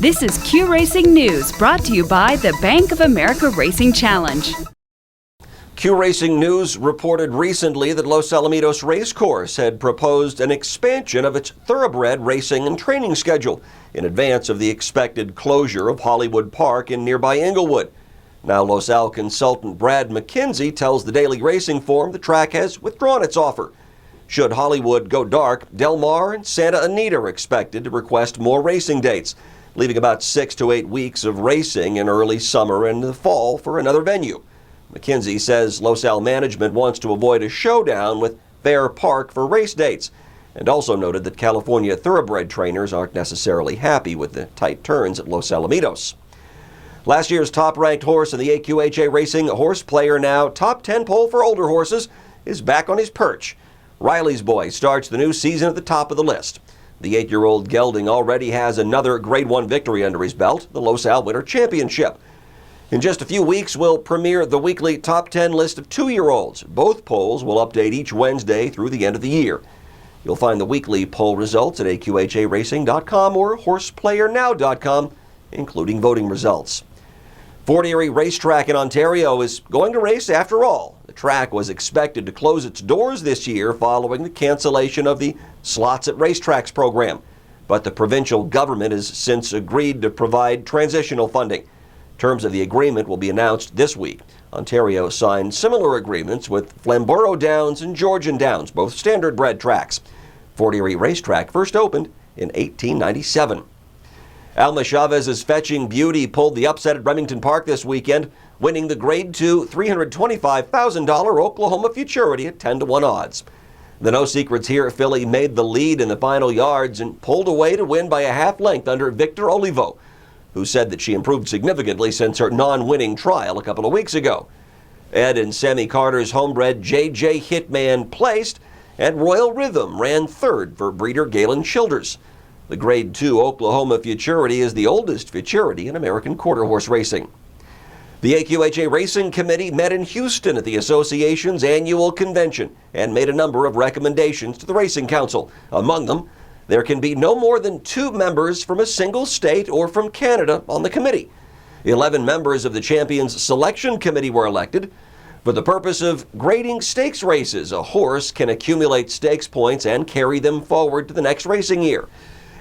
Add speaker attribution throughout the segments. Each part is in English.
Speaker 1: This is Q Racing News, brought to you by the Bank of America Racing Challenge.
Speaker 2: Q Racing News reported recently that Los Alamitos Racecourse had proposed an expansion of its thoroughbred racing and training schedule in advance of the expected closure of Hollywood Park in nearby Inglewood. Now Los Al consultant Brad McKenzie tells the Daily Racing Form the track has withdrawn its offer. Should Hollywood go dark, Del Mar and Santa Anita are expected to request more racing dates, leaving about 6 to 8 weeks of racing in early summer and the fall for another venue. McKenzie says Los Al management wants to avoid a showdown with Fair Park for race dates, and also noted that California thoroughbred trainers aren't necessarily happy with the tight turns at Los Alamitos. Last year's top-ranked horse in the AQHA Racing Horse Player Now top 10 poll for older horses is back on his perch. Riley's Boy starts the new season at the top of the list. The 8-year-old gelding already has another Grade 1 victory under his belt, the Los Al Winter Championship. In just a few weeks, we'll premiere the weekly top 10 list of 2-year-olds. Both polls will update each Wednesday through the end of the year. You'll find the weekly poll results at AQHARacing.com or HorsePlayerNow.com, including voting results. Fort Erie Racetrack in Ontario is going to race after all. The track was expected to close its doors this year following the cancellation of the Slots at Racetracks program. But the provincial government has since agreed to provide transitional funding. Terms of the agreement will be announced this week. Ontario signed similar agreements with Flamborough Downs and Georgian Downs, both standard-bred tracks. Fort Erie Racetrack first opened in 1897. Alma Chavez's Fetching Beauty pulled the upset at Remington Park this weekend, winning the Grade 2 $325,000 Oklahoma Futurity at 10-1 odds. The No Secrets Here filly made the lead in the final yards and pulled away to win by a half length under Victor Olivo, who said that she improved significantly since her non-winning trial a couple of weeks ago. Ed and Sammy Carter's homebred JJ Hitman placed, and Royal Rhythm ran third for breeder Galen Childers. The Grade 2 Oklahoma Futurity is the oldest Futurity in American quarter horse racing. The AQHA Racing Committee met in Houston at the association's annual convention and made a number of recommendations to the Racing Council. Among them, there can be no more than 2 members from a single state or from Canada on the committee. 11 members of the Champions Selection Committee were elected. For the purpose of grading stakes races, a horse can accumulate stakes points and carry them forward to the next racing year.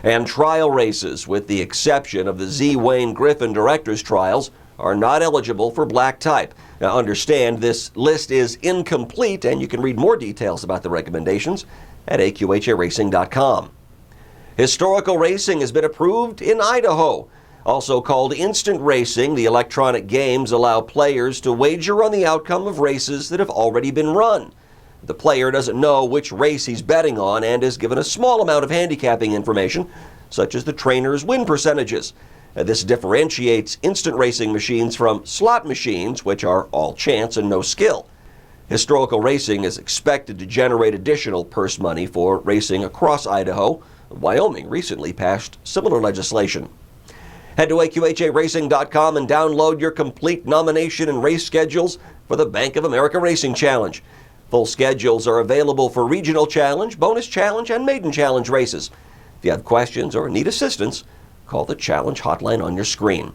Speaker 2: And trial races, with the exception of the Z. Wayne Griffin Directors Trials, are not eligible for black type. Now understand, this list is incomplete, and you can read more details about the recommendations at AQHARacing.com. Historical racing has been approved in Idaho. Also called instant racing, the electronic games allow players to wager on the outcome of races that have already been run. The player doesn't know which race he's betting on and is given a small amount of handicapping information, such as the trainer's win percentages. This differentiates instant racing machines from slot machines, which are all chance and no skill. Historical racing is expected to generate additional purse money for racing across Idaho. Wyoming recently passed similar legislation. Head to AQHARacing.com and download your complete nomination and race schedules for the Bank of America Racing Challenge. Full schedules are available for Regional Challenge, Bonus Challenge, and Maiden Challenge races. If you have questions or need assistance, call the Challenge hotline on your screen.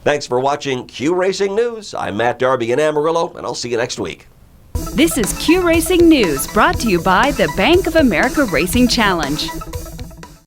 Speaker 2: Thanks for watching Q Racing News. I'm Matt Darby in Amarillo, and I'll see you next week.
Speaker 1: This is Q Racing News, brought to you by the Bank of America Racing Challenge.